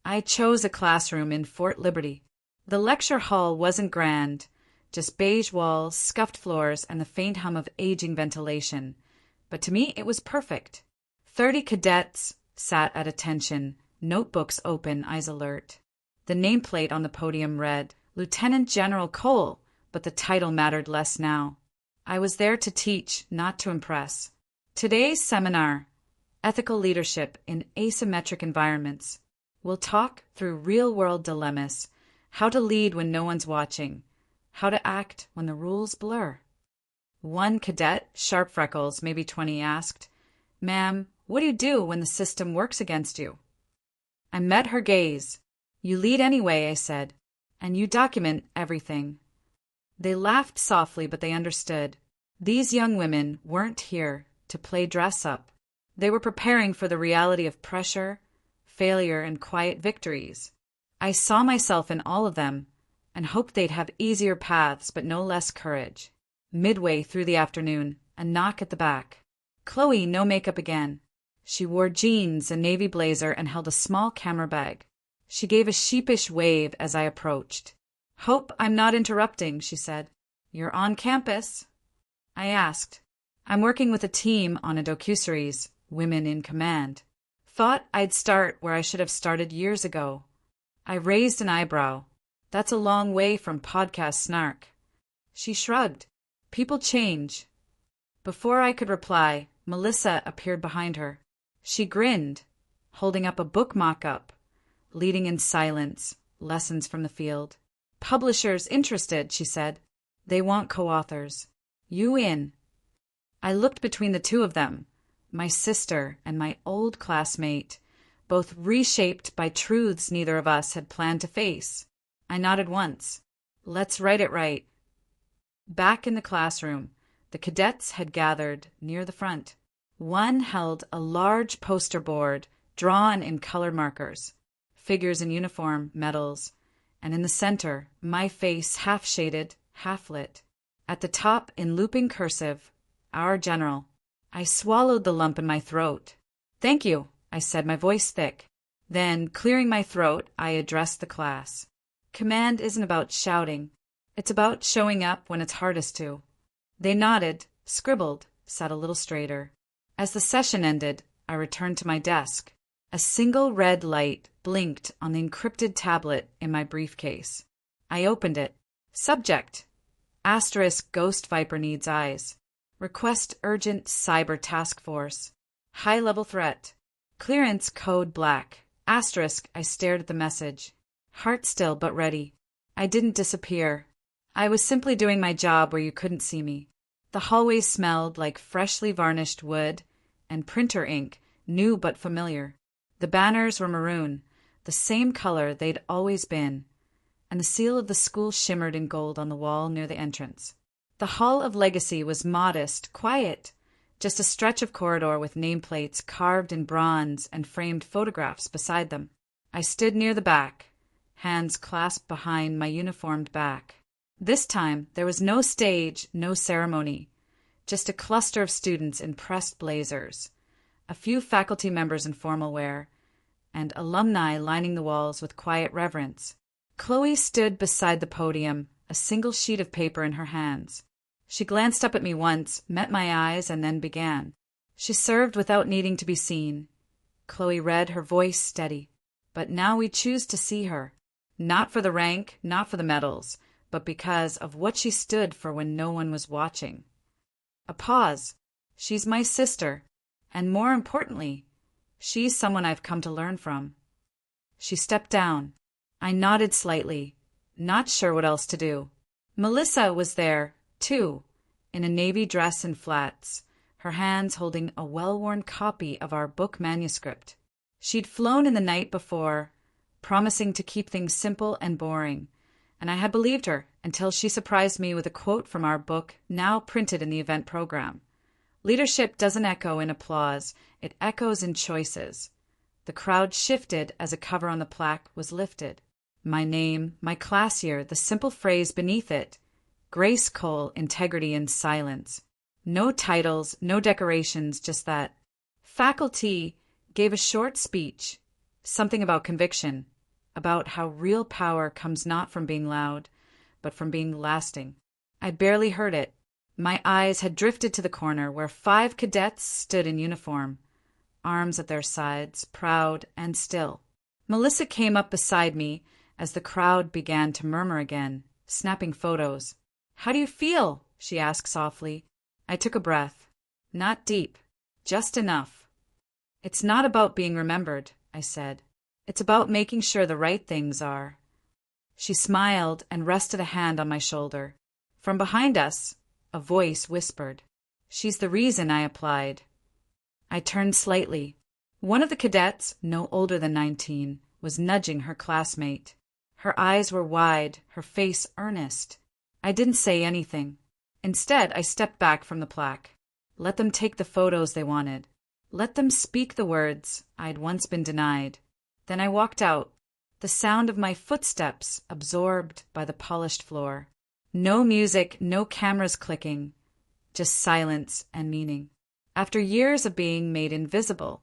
I chose a classroom in Fort Liberty. The lecture hall wasn't grand, just beige walls, scuffed floors, and the faint hum of aging ventilation. But to me it was perfect. 30 cadets sat at attention, notebooks open, eyes alert. The nameplate on the podium read, Lieutenant General Cole, but the title mattered less now. I was there to teach, not to impress. Today's seminar, Ethical Leadership in Asymmetric Environments. We'll talk through real-world dilemmas, how to lead when no one's watching, how to act when the rules blur. One cadet, sharp freckles, maybe 20, asked, "Ma'am, what do you do when the system works against you?" I met her gaze. "You lead anyway," I said, "and you document everything." They laughed softly, but they understood. These young women weren't here to play dress-up. They were preparing for the reality of pressure, failure, and quiet victories. I saw myself in all of them and hoped they'd have easier paths but no less courage. Midway through the afternoon, a knock at the back. Chloe, no makeup again. She wore jeans, a navy blazer, and held a small camera bag. She gave a sheepish wave as I approached. "Hope I'm not interrupting," she said. "You're on campus?" I asked. "I'm working with a team on a docuseries, Women in Command." Thought I'd start where I should have started years ago. I raised an eyebrow. That's a long way from podcast snark. She shrugged. People change. Before I could reply, Melissa appeared behind her. She grinned, holding up a book mock-up, leading in silence, lessons from the field. "Publishers interested," she said. "They want co-authors. You in." I looked between the two of them, my sister and my old classmate, both reshaped by truths neither of us had planned to face. I nodded once. "Let's write it right." Back in the classroom, the cadets had gathered near the front. One held a large poster board drawn in color markers, figures in uniform, medals, and in the center, my face half-shaded, half-lit. At the top, in looping cursive, "Our General." I swallowed the lump in my throat. "Thank you," I said, my voice thick. Then, clearing my throat, I addressed the class. Command isn't about shouting. It's about showing up when it's hardest to. They nodded, scribbled, sat a little straighter. As the session ended, I returned to my desk. A single red light blinked on the encrypted tablet in my briefcase. I opened it. Subject: Asterisk Ghost Viper needs eyes. Request urgent cyber task force. High-level threat. Clearance code black. Asterisk. I stared at the message. Heart still but ready. I didn't disappear. I was simply doing my job where you couldn't see me. The hallways smelled like freshly varnished wood and printer ink, new but familiar. The banners were maroon, the same color they'd always been, and the seal of the school shimmered in gold on the wall near the entrance. The Hall of Legacy was modest, quiet, just a stretch of corridor with nameplates carved in bronze and framed photographs beside them. I stood near the back, hands clasped behind my uniformed back. This time, there was no stage, no ceremony, just a cluster of students in pressed blazers, a few faculty members in formal wear, and alumni lining the walls with quiet reverence. Chloe stood beside the podium, a single sheet of paper in her hands. She glanced up at me once, met my eyes, and then began. She served without needing to be seen. Chloe read, her voice steady. But now we choose to see her. Not for the rank, not for the medals, but because of what she stood for when no one was watching. A pause. She's my sister, and more importantly, she's someone I've come to learn from. She stepped down. I nodded slightly, not sure what else to do. Melissa was there, too, in a navy dress and flats, her hands holding a well-worn copy of our book manuscript. She'd flown in the night before, promising to keep things simple and boring, and I had believed her until she surprised me with a quote from our book, now printed in the event program. Leadership doesn't echo in applause, it echoes in choices. The crowd shifted as a cover on the plaque was lifted. My name, my class year, the simple phrase beneath it, Grace Cole, integrity and silence. No titles, no decorations, just that. Faculty gave a short speech, something about conviction, about how real power comes not from being loud, but from being lasting. I barely heard it. My eyes had drifted to the corner where 5 cadets stood in uniform, arms at their sides, proud and still. Melissa came up beside me as the crowd began to murmur again, snapping photos. "How do you feel?" she asked softly. I took a breath. Not deep, just enough. "It's not about being remembered," I said. "It's about making sure the right things are." She smiled and rested a hand on my shoulder. From behind us, a voice whispered. "She's the reason I applied." I turned slightly. One of the cadets, no older than 19, was nudging her classmate. Her eyes were wide, her face earnest. I didn't say anything. Instead, I stepped back from the plaque. Let them take the photos they wanted. Let them speak the words I'd once been denied. Then I walked out, the sound of my footsteps absorbed by the polished floor. No music, no cameras clicking, just silence and meaning. After years of being made invisible,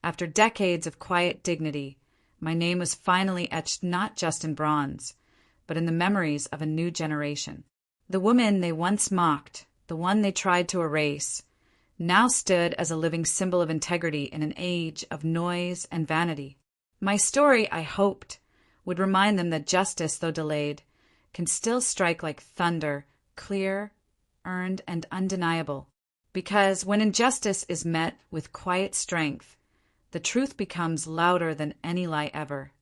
after decades of quiet dignity, my name was finally etched not just in bronze, but in the memories of a new generation. The woman they once mocked, the one they tried to erase, now stood as a living symbol of integrity in an age of noise and vanity. My story, I hoped, would remind them that justice, though delayed, can still strike like thunder, clear, earned, and undeniable. Because when injustice is met with quiet strength, the truth becomes louder than any lie ever.